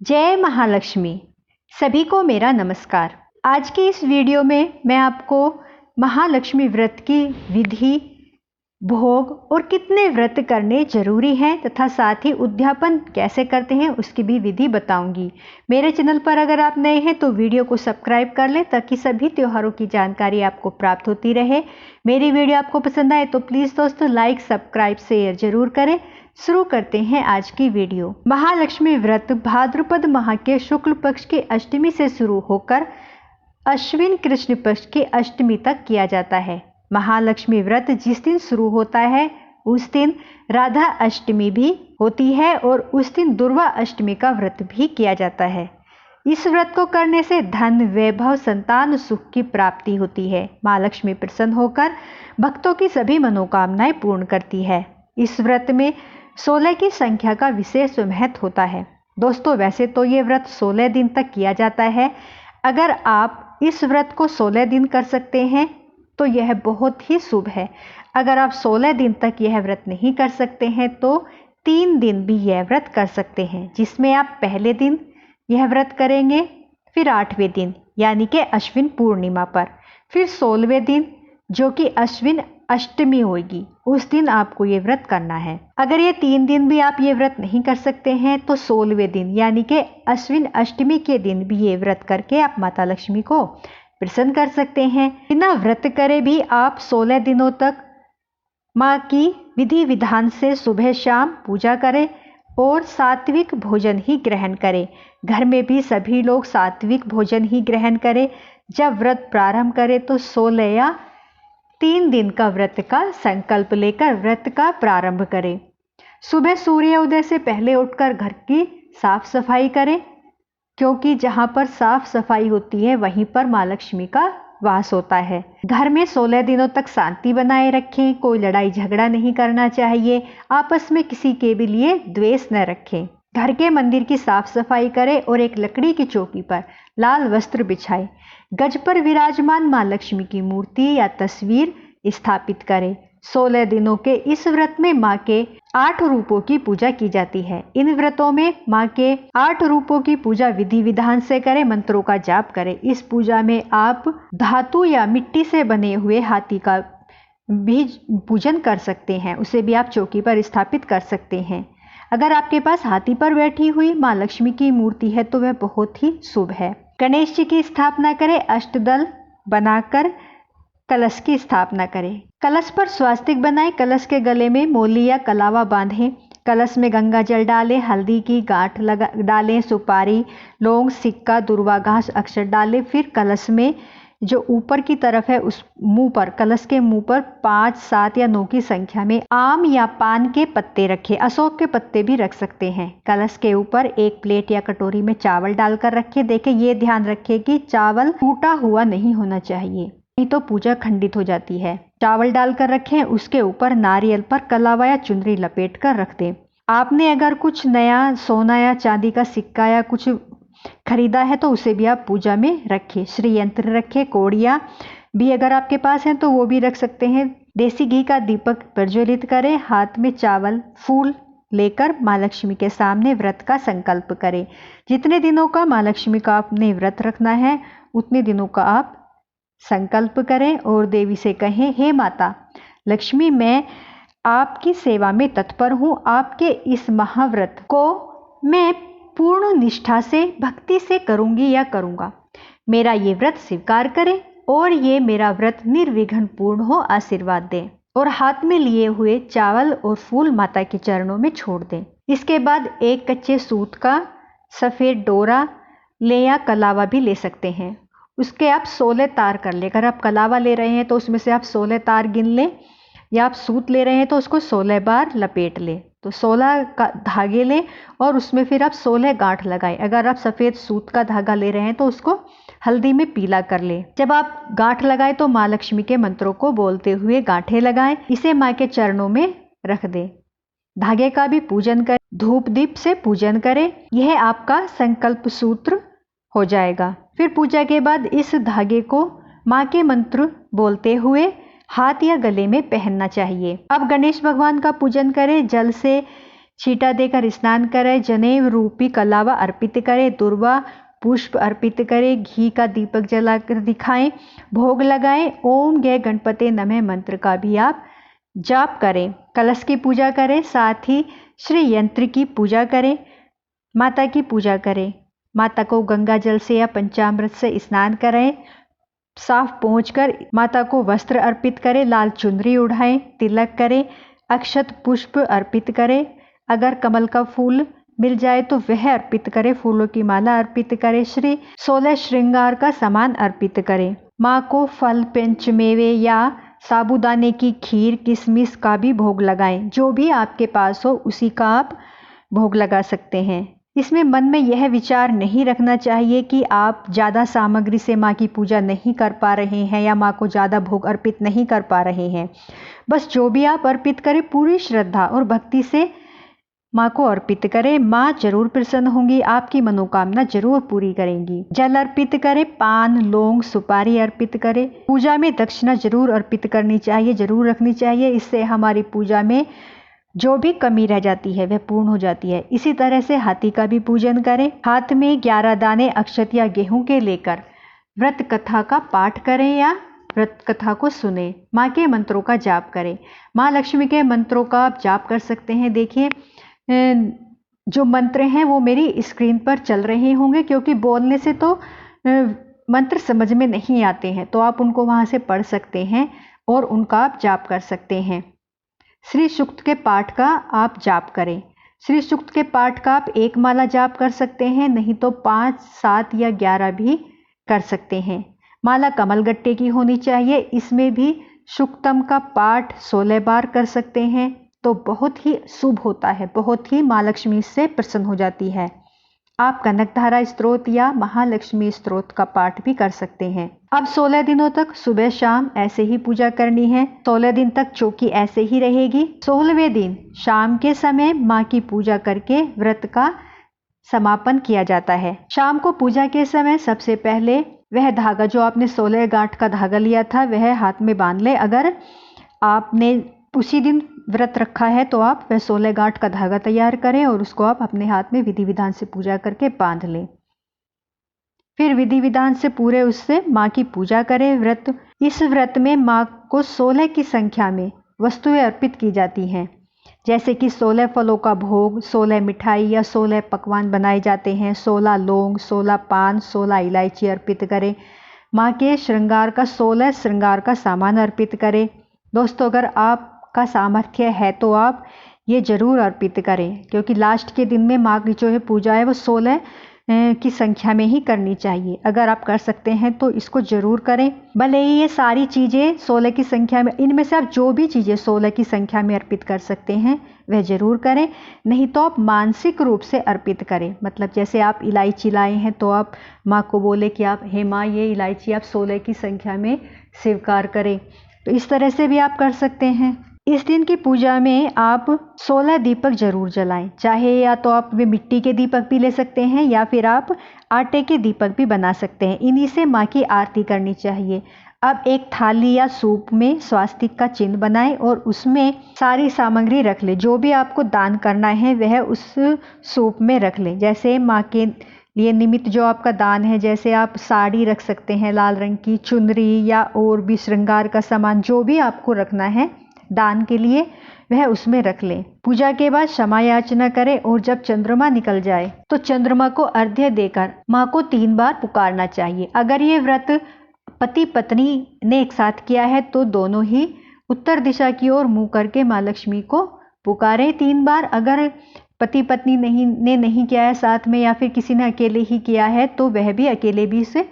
जय महालक्ष्मी। सभी को मेरा नमस्कार। आज की इस वीडियो में मैं आपको महालक्ष्मी व्रत की विधि, भोग और कितने व्रत करने जरूरी हैं तथा साथ ही उद्यापन कैसे करते हैं उसकी भी विधि बताऊंगी। मेरे चैनल पर अगर आप नए हैं तो वीडियो को सब्सक्राइब कर लें ताकि सभी त्योहारों की जानकारी आपको प्राप्त होती रहे। मेरी वीडियो आपको पसंद आए तो प्लीज़ दोस्तों लाइक, सब्सक्राइब, शेयर जरूर करें। शुरू करते हैं आज की वीडियो। महालक्ष्मी व्रत भाद्रपद माह के शुक्ल पक्ष की अष्टमी से शुरू होकर अश्विन कृष्ण पक्ष की अष्टमी तक किया जाता है। महालक्ष्मी व्रत जिस दिन शुरू होता है उस दिन राधा अष्टमी भी होती है और उस दिन दुर्वा अष्टमी का व्रत भी किया जाता है। इस व्रत को करने से धन, वैभव, संतान, सुख की प्राप्ति होती है। माँ लक्ष्मी प्रसन्न होकर भक्तों की सभी मनोकामनाएं पूर्ण करती है। इस व्रत में 16 की संख्या का विशेष महत्व होता है। दोस्तों, वैसे तो ये व्रत 16 दिन तक किया जाता है। अगर आप इस व्रत को 16 दिन कर सकते हैं तो यह बहुत ही शुभ है। अगर आप 16 दिन तक यह व्रत नहीं कर सकते हैं तो 3 दिन भी यह व्रत कर सकते हैं, जिसमें आप पहले दिन यह व्रत करेंगे, फिर 8वें दिन यानी कि अश्विन पूर्णिमा पर, फिर 16वें दिन जो कि अश्विन अष्टमी होगी, उस दिन आपको ये व्रत करना है। अगर ये 3 दिन भी आप ये व्रत नहीं कर सकते हैं तो 16वें दिन यानी कि अश्विन अष्टमी के दिन भी ये व्रत करके आप माता लक्ष्मी को प्रसन्न कर सकते हैं। बिना व्रत करे भी आप 16 दिनों तक माँ की विधि विधान से सुबह शाम पूजा करें और सात्विक भोजन ही ग्रहण करें। घर में भी सभी लोग सात्विक भोजन ही ग्रहण करें। जब व्रत प्रारंभ करें तो 16 या 3 दिन का व्रत का संकल्प लेकर व्रत का प्रारंभ करें। सुबह सूर्य उदय से पहले उठकर घर की साफ सफाई करें, क्योंकि जहाँ पर साफ सफाई होती है वहीं पर माँ लक्ष्मी का वास होता है। घर में 16 दिनों तक शांति बनाए रखें। कोई लड़ाई झगड़ा नहीं करना चाहिए। आपस में किसी के भी लिए द्वेष न रखें। घर के मंदिर की साफ सफाई करें और एक लकड़ी की चौकी पर लाल वस्त्र बिछाएं। गज पर विराजमान माँ लक्ष्मी की मूर्ति या तस्वीर स्थापित करें। 16 दिनों के इस व्रत में माँ के 8 रूपों की पूजा की जाती है। इन व्रतों में माँ के 8 रूपों की पूजा विधि विधान से करें, मंत्रों का जाप करें। इस पूजा में आप धातु या मिट्टी से बने हुए हाथी का भी पूजन कर सकते हैं, उसे भी आप चौकी पर स्थापित कर सकते हैं। अगर आपके पास हाथी पर बैठी हुई माँ लक्ष्मी की मूर्ति है तो वह बहुत ही शुभ है। गणेश जी की स्थापना करें। अष्टदल बनाकर कलश की स्थापना करें। कलश पर स्वास्तिक बनाएं। कलश के गले में मोली या कलावा बांधें। कलश में गंगा जल डालें, हल्दी की गांठ डालें, सुपारी, लौंग, सिक्का, दुर्वा घास, अक्षर डालें। फिर कलश में जो ऊपर की तरफ है उस मुंह पर, कलश के मुंह पर 5, 7 या 9 की संख्या में आम या पान के पत्ते रखें। अशोक के पत्ते भी रख सकते हैं। कलश के ऊपर एक प्लेट या कटोरी में चावल डालकर रखें। देखें, ये ध्यान रखें कि चावल टूटा हुआ नहीं होना चाहिए, नहीं तो पूजा खंडित हो जाती है। चावल डालकर रखें। उसके ऊपर नारियल पर कलावा या चुनरी लपेट कर रख दें। आपने अगर कुछ नया सोना या चांदी का सिक्का या कुछ खरीदा है तो उसे भी आप पूजा में रखें। श्री यंत्र रखें। कोड़ियाँ भी अगर आपके पास हैं तो वो भी रख सकते हैं। देसी घी का दीपक प्रज्वलित करें। हाथ में चावल, फूल लेकर माँ लक्ष्मी के सामने व्रत का संकल्प करें। जितने दिनों का माँ लक्ष्मी का आपने व्रत रखना है उतने दिनों का आप संकल्प करें और देवी से कहें, हे माता लक्ष्मी, मैं आपकी सेवा में तत्पर हूँ। आपके इस महाव्रत को मैं पूर्ण निष्ठा से, भक्ति से करूंगी या करूंगा। मेरा ये व्रत स्वीकार करें और ये मेरा व्रत निर्विघ्न पूर्ण हो, आशीर्वाद दें। और हाथ में लिए हुए चावल और फूल माता के चरणों में छोड़ दें। इसके बाद एक कच्चे सूत का सफ़ेद डोरा ले या कलावा भी ले सकते हैं। उसके आप 16 तार कर लें। अगर आप कलावा ले रहे हैं तो उसमें से आप 16 तार गिन लें, या आप सूत ले रहे हैं तो उसको 16 बार लपेट लें। तो 16 का धागे लें और उसमें फिर आप 16 गांठ लगाएं। अगर आप सफ़ेद सूत का धागा ले रहे हैं तो उसको हल्दी में पीला कर लें। जब आप गांठ लगाएं तो माँ लक्ष्मी के मंत्रों को बोलते हुए गांठें लगाएं। इसे माँ के चरणों में रख दें। धागे का भी पूजन करें। धूप दीप से पूजन करें। यह आपका संकल्प सूत्र हो जाएगा। फिर पूजा के बाद इस धागे को माँ के मंत्र बोलते हुए हाथ या गले में पहनना चाहिए। अब गणेश भगवान का पूजन करें। जल से छींटा देकर स्नान करे, जनेऊ रूपी कलावा अर्पित करे, दुर्वा पुष्प अर्पित करे, घी का दीपक जलाकर दिखाएं, भोग लगाएं। ओम गय गणपते नमः मंत्र का भी आप जाप करें। कलश की पूजा करें, साथ ही श्री यंत्र की पूजा करें, माता की पूजा करें। माता को गंगा जल से या पंचामृत से स्नान कराएं। साफ पहुँचकर माता को वस्त्र अर्पित करें, लाल चुनरी उड़ाएं, तिलक करें, अक्षत पुष्प अर्पित करें। अगर कमल का फूल मिल जाए तो वह अर्पित करें, फूलों की माला अर्पित करें, श्री 16 श्रृंगार का सामान अर्पित करें। माँ को फल, पंचमेवे या साबूदाने की खीर, किशमिश का भी भोग लगाएं। जो भी आपके पास हो उसी का आप भोग लगा सकते हैं। इसमें मन में यह विचार नहीं रखना चाहिए कि आप ज़्यादा सामग्री से माँ की पूजा नहीं कर पा रहे हैं या माँ को ज़्यादा भोग अर्पित नहीं कर पा रहे हैं। बस जो भी आप अर्पित करें पूरी श्रद्धा और भक्ति से माँ को अर्पित करें। माँ जरूर प्रसन्न होंगी, आपकी मनोकामना जरूर पूरी करेंगी। जल अर्पित करें, पान, लौंग, सुपारी अर्पित करें। पूजा में दक्षिणा जरूर अर्पित करनी चाहिए, जरूर रखनी चाहिए। इससे हमारी पूजा में जो भी कमी रह जाती है वह पूर्ण हो जाती है। इसी तरह से हाथी का भी पूजन करें। हाथ में 11 दाने अक्षत या गेहूं के लेकर व्रत कथा का पाठ करें या व्रत कथा को सुने। माँ के मंत्रों का जाप करें। माँ लक्ष्मी के मंत्रों का आप जाप कर सकते हैं। देखिए जो मंत्र हैं वो मेरी स्क्रीन पर चल रहे होंगे, क्योंकि बोलने से तो मंत्र समझ में नहीं आते हैं, तो आप उनको वहाँ से पढ़ सकते हैं और उनका आप जाप कर सकते हैं। श्री सूक्त के पाठ का आप जाप करें। श्री सूक्त के पाठ का आप एक माला जाप कर सकते हैं, नहीं तो 5, 7 या 11 भी कर सकते हैं। माला कमल गट्टे की होनी चाहिए। इसमें भी सूक्तम का पाठ 16 बार कर सकते हैं तो बहुत ही शुभ होता है, बहुत ही माँ लक्ष्मी से प्रसन्न हो जाती है। आप कनकधारा स्तोत्र या महालक्ष्मी स्तोत्र का पाठ भी कर सकते हैं। अब 16 दिनों तक सुबह शाम ऐसे ही पूजा करनी है। 16 दिन तक चौकी ऐसे ही रहेगी। 16वें दिन शाम के समय माँ की पूजा करके व्रत का समापन किया जाता है। शाम को पूजा के समय सबसे पहले वह धागा जो आपने 16 गांठ का धागा लिया था वह हाथ में बांध ले। अगर आपने उसी दिन व्रत रखा है तो आप वह 16 गांठ का धागा तैयार करें और उसको आप अपने हाथ में विधि विधान से पूजा करके बांध लें। फिर विधि विधान से पूरे उससे माँ की पूजा करें। इस व्रत में माँ को 16 की संख्या में वस्तुएं अर्पित की जाती हैं, जैसे कि 16 फलों का भोग, 16 मिठाई या 16 पकवान बनाए जाते हैं। 16 लौंग, 16 पान, 16 इलायची अर्पित करें। माँ के श्रृंगार का 16 श्रृंगार का सामान अर्पित करें। दोस्तों, अगर आपका सामर्थ्य है तो आप ये जरूर अर्पित करें, क्योंकि लास्ट के दिन में माँ की जो है पूजा है वो 16 की संख्या में ही करनी चाहिए। अगर आप कर सकते हैं तो इसको जरूर करें। भले ही ये सारी चीज़ें 16 की संख्या में, इनमें से आप जो भी चीज़ें 16 की संख्या में अर्पित कर सकते हैं वह जरूर करें। नहीं तो आप मानसिक रूप से अर्पित करें। मतलब जैसे आप इलायची लाए हैं तो आप माँ को बोले कि आप हे माँ ये इलायची आप 16 की संख्या में स्वीकार करें। तो इस तरह से भी आप कर सकते हैं। इस दिन की पूजा में आप 16 दीपक जरूर जलाएं। चाहे या तो आप वे मिट्टी के दीपक भी ले सकते हैं या फिर आप आटे के दीपक भी बना सकते हैं। इन्हीं से माँ की आरती करनी चाहिए। अब एक थाली या सूप में स्वास्तिक का चिन्ह बनाएं और उसमें सारी सामग्री रख लें। जो भी आपको दान करना है वह उस सूप में रख लें। जैसे माँ के लिए निमित्त जो आपका दान है, जैसे आप साड़ी रख सकते हैं लाल रंग की, चुनरी या और भी श्रृंगार का सामान जो भी आपको रखना है दान के लिए वह उसमें रख लें। पूजा के बाद क्षमा याचना करें और जब चंद्रमा निकल जाए तो चंद्रमा को अर्घ्य देकर माँ को 3 बार पुकारना चाहिए। अगर ये व्रत पति पत्नी ने एक साथ किया है तो दोनों ही उत्तर दिशा की ओर मुंह करके माँ लक्ष्मी को पुकारें 3 बार। अगर पति पत्नी ने नहीं किया है साथ में या फिर किसी ने अकेले ही किया है तो वह भी अकेले भी से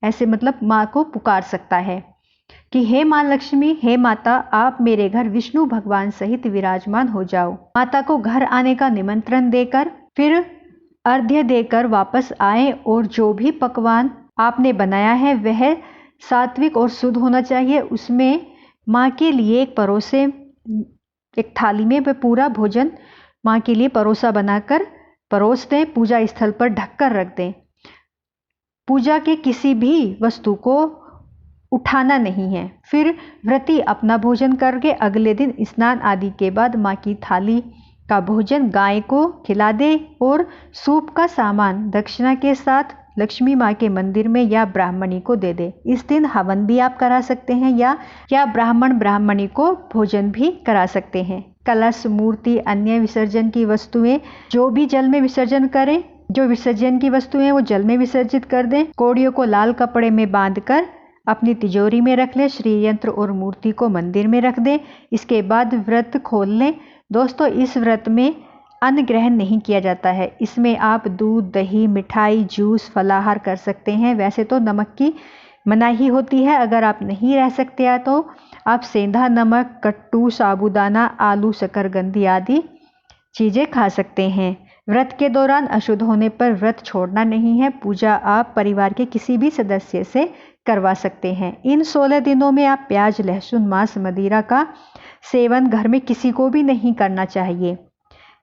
ऐसे मतलब माँ को पुकार सकता है कि हे माँ लक्ष्मी, हे माता, आप मेरे घर विष्णु भगवान सहित विराजमान हो जाओ। माता को घर आने का निमंत्रण देकर फिर अर्घ्य देकर वापस आए और जो भी पकवान आपने बनाया है वह सात्विक और शुद्ध होना चाहिए। उसमें माँ के लिए एक थाली में वह पूरा भोजन माँ के लिए परोसा बनाकर परोस दें। पूजा स्थल पर ढककर रख दें। पूजा के किसी भी वस्तु को उठाना नहीं है। फिर व्रती अपना भोजन करके अगले दिन स्नान आदि के बाद माँ की थाली का भोजन गाय को खिला दे और सूप का सामान दक्षिणा के साथ लक्ष्मी माँ के मंदिर में या ब्राह्मणी को दे दे। इस दिन हवन भी आप करा सकते हैं या ब्राह्मणी को भोजन भी करा सकते हैं। कलश, मूर्ति, अन्य विसर्जन की वस्तुएं जो भी जल में विसर्जन करें, जो विसर्जन की वस्तुएं वो जल में विसर्जित कर दें। कौड़ियों को लाल कपड़े में बांधकर अपनी तिजोरी में रख लें। श्री यंत्र और मूर्ति को मंदिर में रख दें। इसके बाद व्रत खोल लें। दोस्तों, इस व्रत में अन्न ग्रहण नहीं किया जाता है। इसमें आप दूध, दही, मिठाई, जूस, फलाहार कर सकते हैं। वैसे तो नमक की मनाही होती है। अगर आप नहीं रह सकते हैं तो आप सेंधा नमक, कट्टू, साबूदाना, आलू, शकरकंदी आदि चीज़ें खा सकते हैं। व्रत के दौरान अशुद्ध होने पर व्रत छोड़ना नहीं है। पूजा आप परिवार के किसी भी सदस्य से करवा सकते हैं। इन 16 दिनों में आप प्याज, लहसुन, मांस, मदिरा का सेवन घर में किसी को भी नहीं करना चाहिए।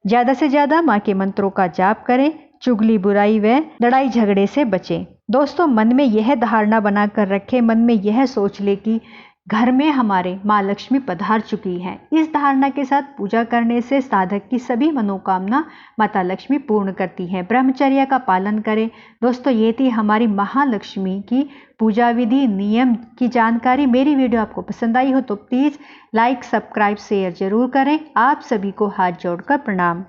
ज़्यादा से ज़्यादा माँ के मंत्रों का जाप करें। चुगली, बुराई व लड़ाई झगड़े से बचें। दोस्तों, मन में यह धारणा बनाकर रखें, मन में यह सोच ले कि घर में हमारे माँ लक्ष्मी पधार चुकी हैं। इस धारणा के साथ पूजा करने से साधक की सभी मनोकामना माता लक्ष्मी पूर्ण करती हैं। ब्रह्मचर्य का पालन करें। दोस्तों, ये थी हमारी महालक्ष्मी की पूजा विधि, नियम की जानकारी। मेरी वीडियो आपको पसंद आई हो तो प्लीज़ लाइक, सब्सक्राइब, शेयर जरूर करें। आप सभी को हाथ जोड़कर प्रणाम।